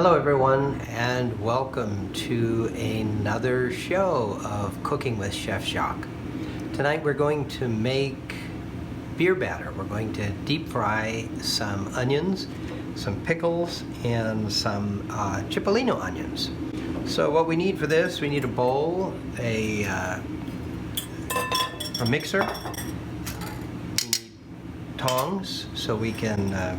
Hello everyone, and welcome to another show of Cooking with Chef Jacques. Tonight we're going to make beer batter. We're going to deep fry some onions, some pickles, and some Cipollino onions. So what we need for this, we need a bowl, a mixer, we need tongs so we can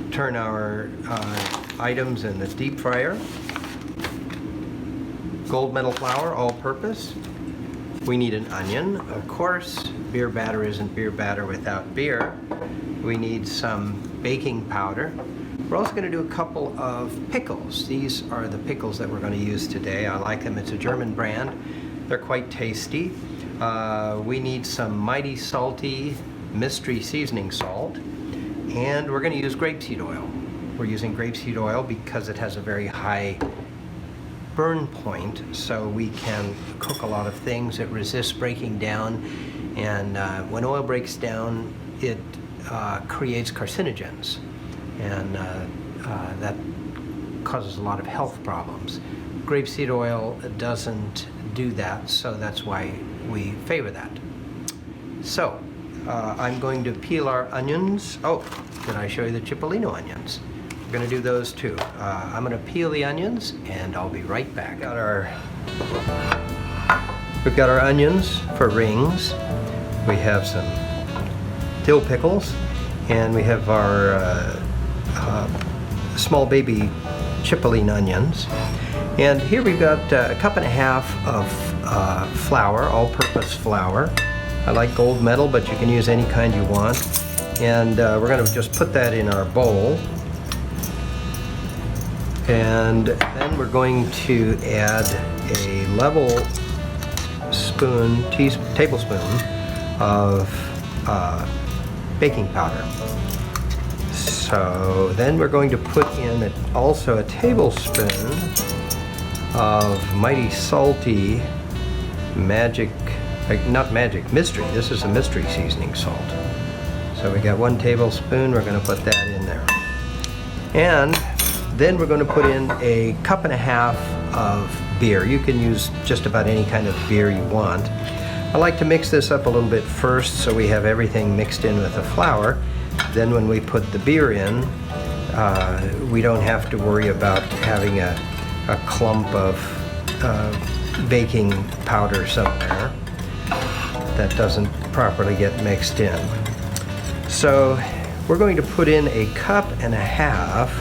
turn our items in the deep fryer, gold medal flour, all-purpose. We need an onion. Of course, beer batter isn't beer batter without beer. We need some baking powder. We're also going to do a couple of pickles. These are the pickles that we're going to use today. I like them. It's a German brand. They're quite tasty. We need some mighty salty mystery seasoning salt. And we're going to use grapeseed oil. We're using grapeseed oil because it has a very high burn point, so we can cook a lot of things. It resists breaking down, and when oil breaks down, it creates carcinogens, and that causes a lot of health problems. Grapeseed oil doesn't do that, so that's why we favor that. So I'm going to peel our onions. Oh, did I show you the Cipollino onions? We're going to do those too. I'm going to peel the onions and I'll be right back. We've got our onions for rings. We have some dill pickles, and we have our small baby Cipollino onions. And here we've got a cup and a half of flour, all-purpose flour. I like gold medal, but you can use any kind you want. And we're going to just put that in our bowl. And then we're going to add a level tablespoon of baking powder. So then we're going to put in also a tablespoon of mighty salty mystery. This is a mystery seasoning salt. So we got 1 tablespoon. We're going to put that in there. And then we're going to put in a cup and a half of beer. You can use just about any kind of beer you want. I like to mix this up a little bit first so we have everything mixed in with the flour. Then when we put the beer in, we don't have to worry about having a clump of baking powder somewhere that doesn't properly get mixed in. So we're going to put in a cup and a half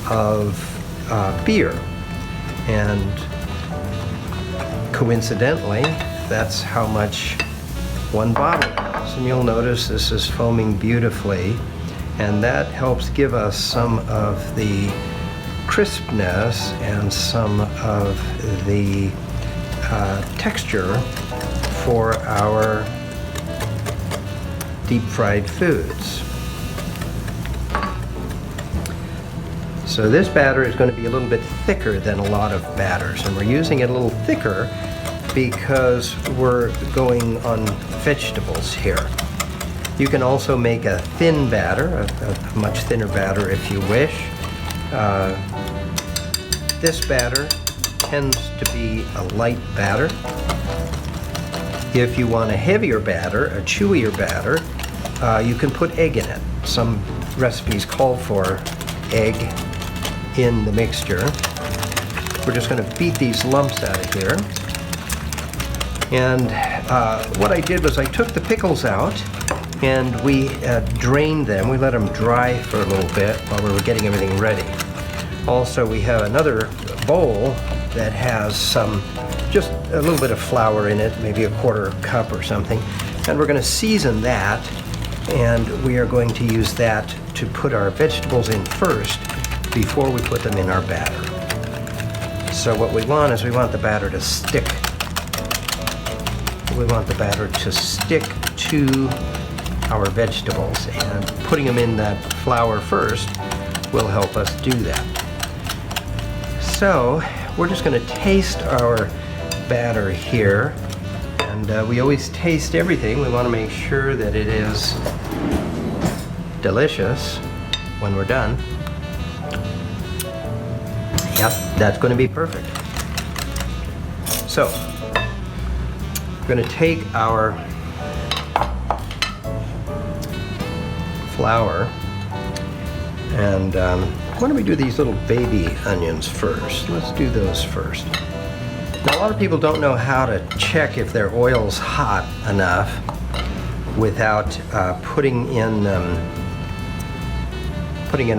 of beer, and coincidentally that's how much 1 bottle is. And you'll notice this is foaming beautifully, and that helps give us some of the crispness and some of the texture for our deep fried foods. So this batter is going to be a little bit thicker than a lot of batters, and we're using it a little thicker because we're going on vegetables here. You can also make a thin batter, a much thinner batter if you wish. This batter tends to be a light batter. If you want a heavier batter, a chewier batter, you can put egg in it. Some recipes call for egg in the mixture. We're just going to beat these lumps out of here. And what I did was I took the pickles out and we drained them. We let them dry for a little bit while we were getting everything ready. Also, we have another bowl that has just a little bit of flour in it, maybe a 1/4 cup or something. And we're going to season that, and we are going to use that to put our vegetables in first before we put them in our batter. So what we want is we want the batter to stick. We want the batter to stick to our vegetables, and putting them in that flour first will help us do that. So we're just going to taste our batter here, and we always taste everything. We want to make sure that it is delicious when we're done. Yep, that's going to be perfect. So, we're going to take our flour and why don't we do these little baby onions first? Let's do those first. Now, a lot of people don't know how to check if their oil's hot enough without putting in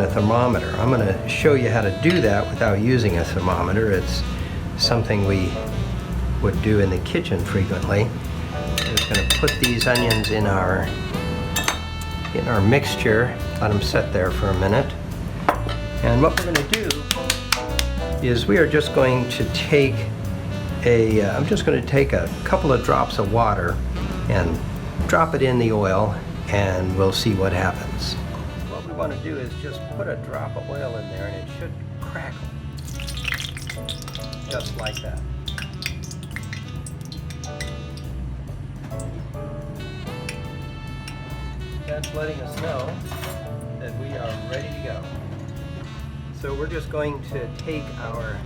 a thermometer. I'm going to show you how to do that without using a thermometer. It's something we would do in the kitchen frequently. I'm just going to put these onions in our mixture, let them set there for a minute. And what we're going to do is we are just going to take I'm just going to take a couple of drops of water and drop it in the oil, and we'll see what happens. What we want to do is just put a drop of oil in there, and it should crackle. Just like that. That's letting us know that we are ready to go. So we're just going to take our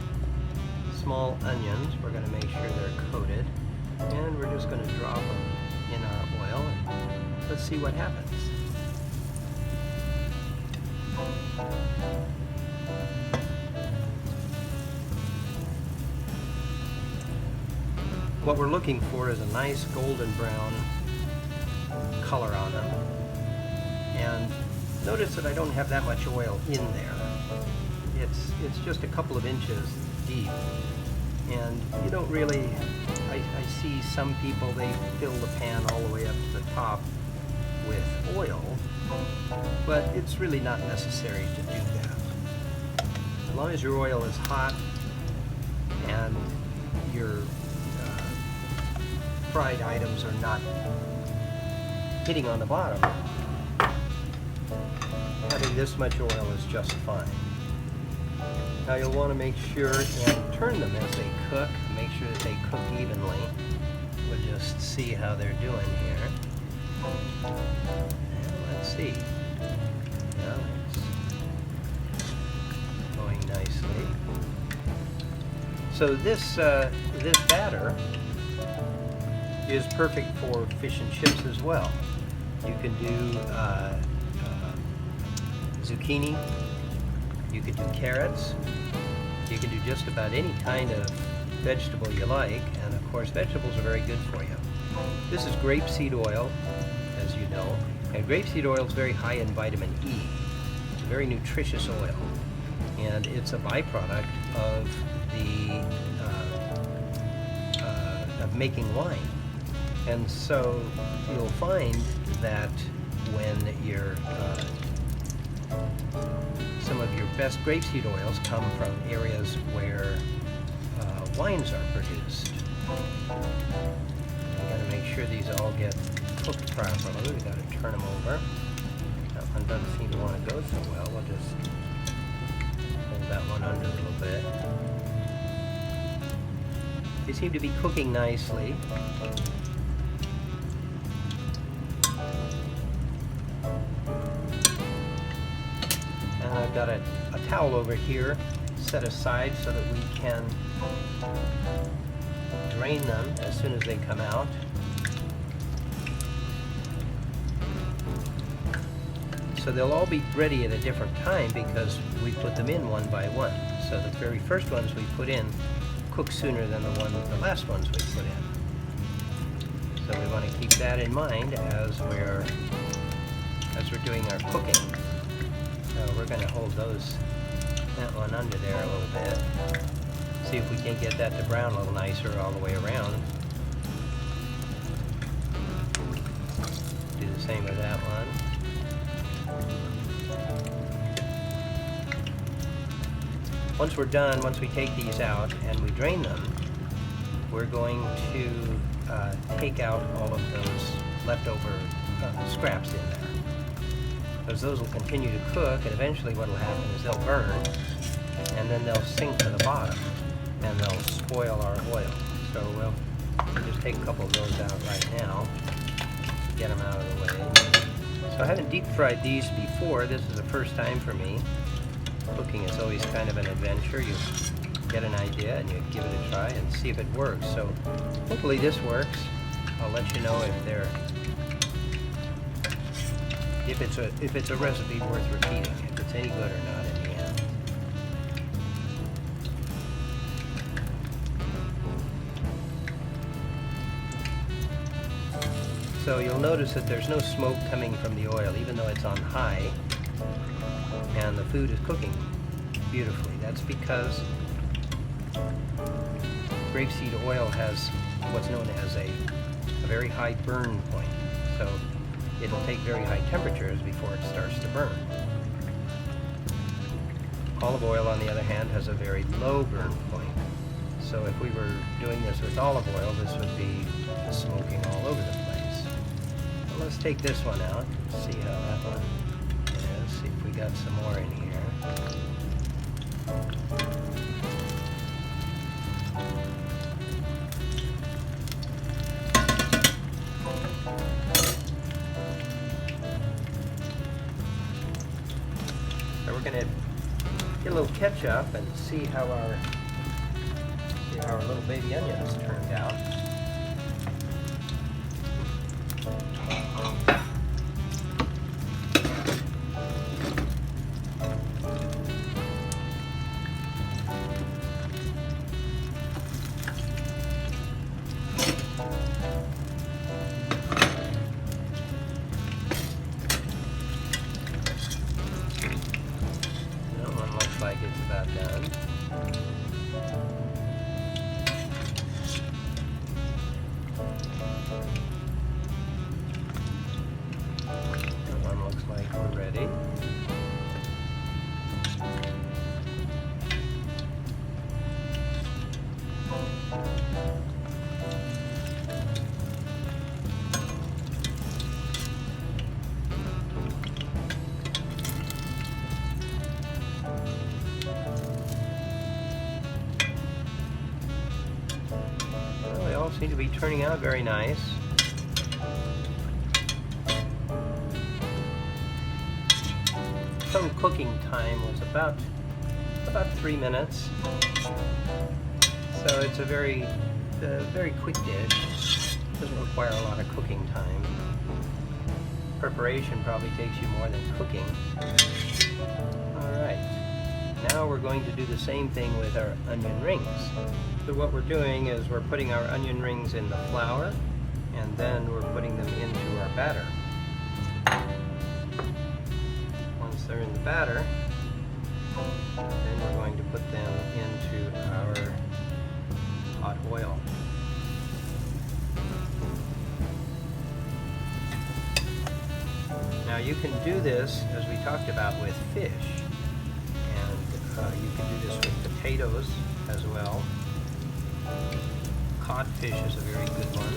small onions, we're going to make sure they're coated, and we're just going to drop them in our oil, and let's see what happens. What we're looking for is a nice golden brown color on them. And notice that I don't have that much oil in there. It's just a couple of inches deep. And you don't really, I see some people, they fill the pan all the way up to the top with oil, but it's really not necessary to do that. As long as your oil is hot and your fried items are not hitting on the bottom, having this much oil is just fine. Now you'll want to make sure and turn them as they cook. Make sure that they cook evenly. We'll just see how they're doing here. And let's see. Yeah, it's going nicely. So this batter is perfect for fish and chips as well. You can do zucchini. You could do carrots. You can do just about any kind of vegetable you like, and of course vegetables are very good for you. This is grapeseed oil, as you know, and grapeseed oil is very high in vitamin E. It's a very nutritious oil, and it's a byproduct of of making wine. And so you'll find that when some of your best grapeseed oils come from areas where wines are produced. We've got to make sure these all get cooked properly. We've got to turn them over. That one doesn't seem to want to go so well. We'll just hold that one under a little bit. They seem to be cooking nicely. I've got a towel over here set aside so that we can drain them as soon as they come out. So they'll all be ready at a different time because we put them in one by one. So the very first ones we put in cook sooner than the last ones we put in. So we want to keep that in mind as we're doing our cooking. So we're going to hold that one under there a little bit. See if we can get that to brown a little nicer all the way around. Do the same with that one. Once we're done, once we take these out and we drain them, we're going to take out all of those leftover scraps in there. Because those will continue to cook, and eventually what will happen is they'll burn, and then they'll sink to the bottom, and they'll spoil our oil. So we'll just take a couple of those out right now, get them out of the way. So I haven't deep fried these before. This is the first time for me. Cooking is always kind of an adventure. You get an idea and you give it a try and see if it works. So hopefully this works. I'll let you know if it's a recipe worth repeating, if it's any good or not in the end. So you'll notice that there's no smoke coming from the oil, even though it's on high, and the food is cooking beautifully. That's because grapeseed oil has what's known as a very high burn point. So it'll take very high temperatures before it starts to burn. Olive oil, on the other hand, has a very low burn point. So if we were doing this with olive oil, this would be smoking all over the place. So let's take this one out, see how that one is, see if we got some more in here. So we're going to get a little ketchup and see how our little baby onions turned out. Like it's about done. That one looks like we're ready. Seem to be turning out very nice. Total cooking time was about 3 minutes. So it's a very quick dish. Doesn't require a lot of cooking time. Preparation probably takes you more than cooking. All right. Now we're going to do the same thing with our onion rings. So what we're doing is we're putting our onion rings in the flour, and then we're putting them into our batter. Once they're in the batter, then we're going to put them into our hot oil. Now you can do this, as we talked about, with fish. You can do this with potatoes as well. Codfish is a very good one.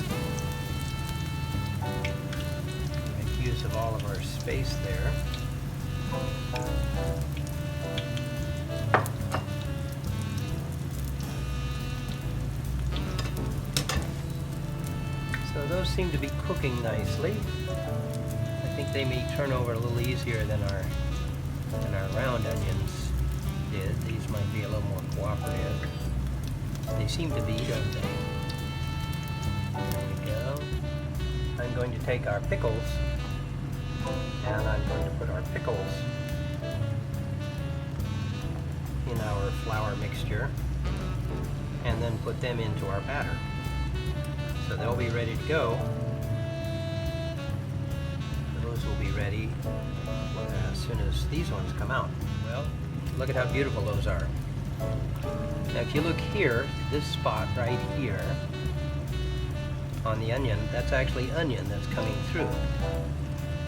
Make use of all of our space there. So those seem to be cooking nicely. I think they may turn over a little easier than our round onions did. These might be a little more cooperative. They seem to be, don't they? There we go. I'm going to take our pickles, and I'm going to put our pickles in our flour mixture, and then put them into our batter. So they'll be ready to go. Those will be ready as soon as these ones come out. Well, look at how beautiful those are. Now if you look here, this spot right here on the onion, that's actually onion that's coming through.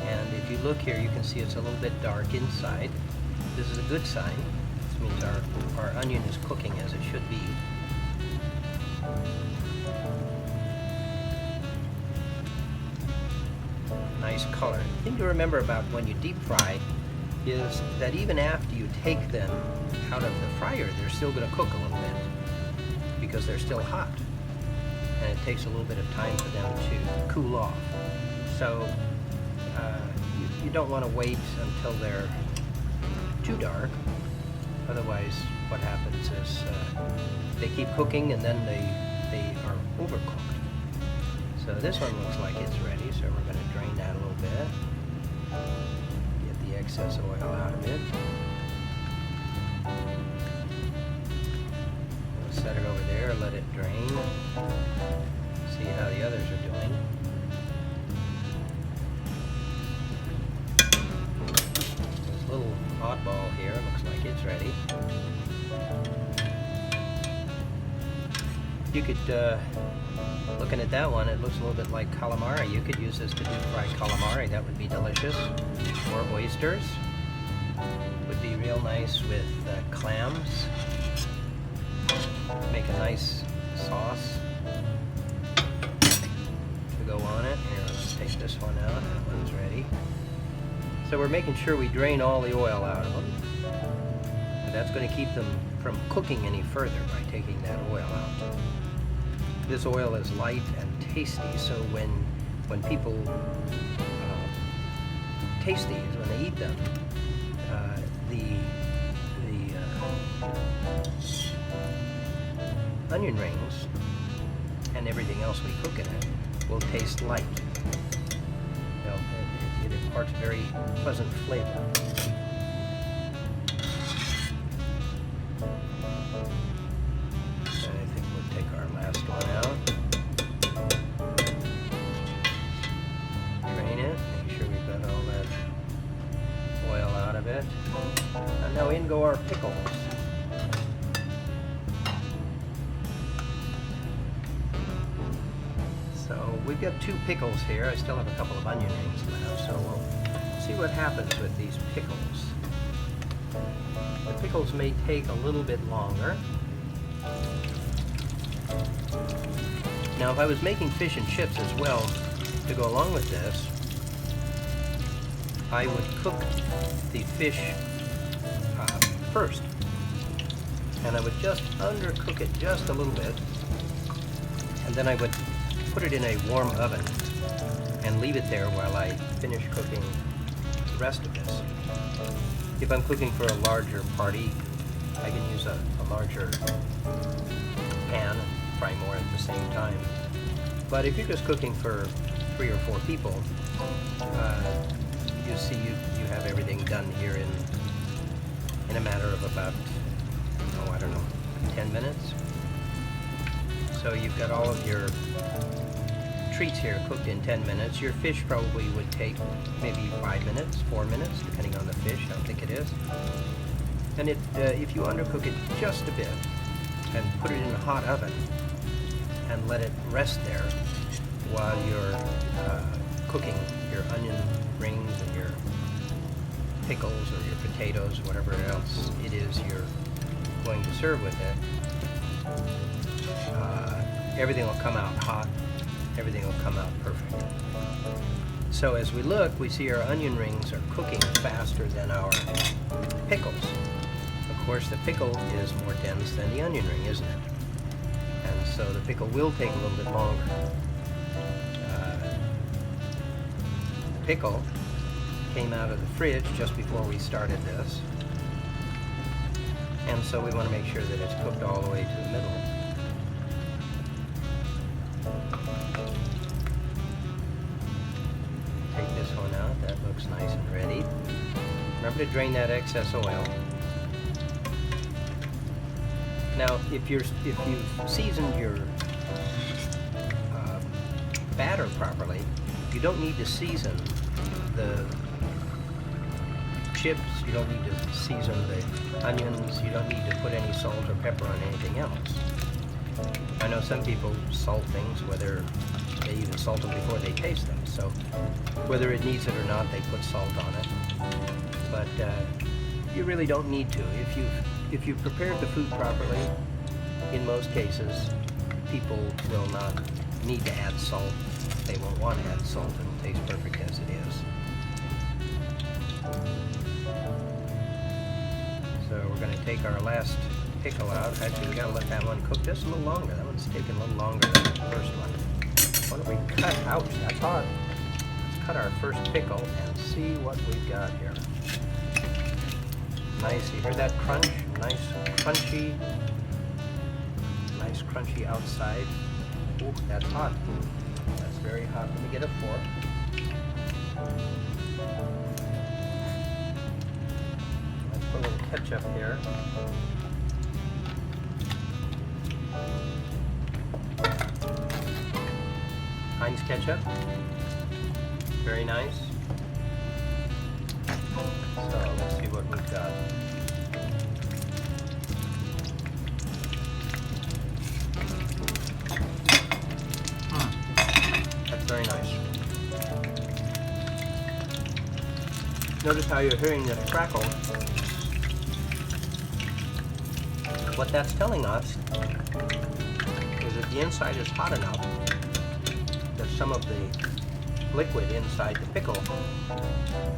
And if you look here, you can see it's a little bit dark inside. This is a good sign. This means our onion is cooking as it should be. Nice color. The thing to remember about when you deep fry is that even after you take them out of the fryer, they're still going to cook a little bit because they're still hot, and it takes a little bit of time for them to cool off. So you don't want to wait until they're too dark. Otherwise, what happens is they keep cooking and then they are overcooked. So this one looks like it's ready, so we're going to drain that a little bit. Get the excess oil out of it. We'll set it over there, let it drain. See how the others are doing. This little oddball here looks like it's ready. You could, looking at that one, it looks a little bit like calamari. You could use this to deep fry calamari. That would be delicious. Or oysters. Would be real nice with clams. Make a nice sauce to go on it. Here, let's take this one out. That one's ready. So we're making sure we drain all the oil out of them. And that's going to keep them from cooking any further by taking that oil out. This oil is light and tasty, so when people taste these, when they eat them, the onion rings and everything else we cook in it will taste light. You know, it imparts very pleasant flavor. And now in go our pickles. So we've got 2 pickles here. I still have a couple of onion rings left, so we'll see what happens with these pickles. The pickles may take a little bit longer. Now if I was making fish and chips as well to go along with this, I would cook the fish first, and I would just undercook it just a little bit, and then I would put it in a warm oven and leave it there while I finish cooking the rest of this. If I'm cooking for a larger party, I can use a larger pan and fry more at the same time. But if you're just cooking for 3 or 4 people, you see you have everything done here in a matter of about, oh, I don't know, 10 minutes. So you've got all of your treats here cooked in 10 minutes. Your fish probably would take maybe 5 minutes, 4 minutes, depending on the fish, how thick it is. And if you undercook it just a bit and put it in a hot oven and let it rest there while you're cooking your onion rings and your pickles or your potatoes, whatever else it is you're going to serve with it, everything will come out hot, everything will come out perfect. So as we look, we see our onion rings are cooking faster than our pickles. Of course, the pickle is more dense than the onion ring, isn't it? And so the pickle will take a little bit longer. The pickle came out of the fridge just before we started this, and so we want to make sure that it's cooked all the way to the middle. Take this one out. That looks nice and ready. Remember to drain that excess oil. Now, if you've seasoned your batter properly, you don't need to season the chips, you don't need to season the onions, you don't need to put any salt or pepper on anything else. I know some people salt things, whether they even salt them before they taste them, so whether it needs it or not, they put salt on it. But you really don't need to. If you've prepared the food properly, in most cases, people will not need to add salt. They won't want to add salt. It will taste perfect as it is. So we're going to take our last pickle out. Actually, we got to let that one cook just a little longer. That one's taking a little longer than the first one. Why don't we cut? Ouch, that's hot. Let's cut our first pickle and see what we've got here. Nice, you hear that crunch? Nice crunchy outside. Ooh, that's hot. That's very hot. Let me get a fork. Let's put a little ketchup here. Heinz ketchup. Very nice. So let's see what we've got. That's very nice. Notice how you're hearing this crackle. What that's telling us is that the inside is hot enough that some of the liquid inside the pickle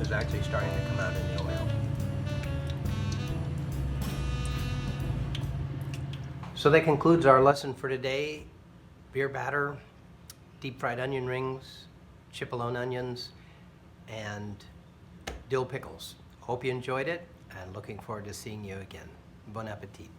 is actually starting to come out in the oil. So that concludes our lesson for today. Beer batter, deep fried onion rings, chipolone onions, and dill pickles. Hope you enjoyed it, and looking forward to seeing you again. Bon appetit.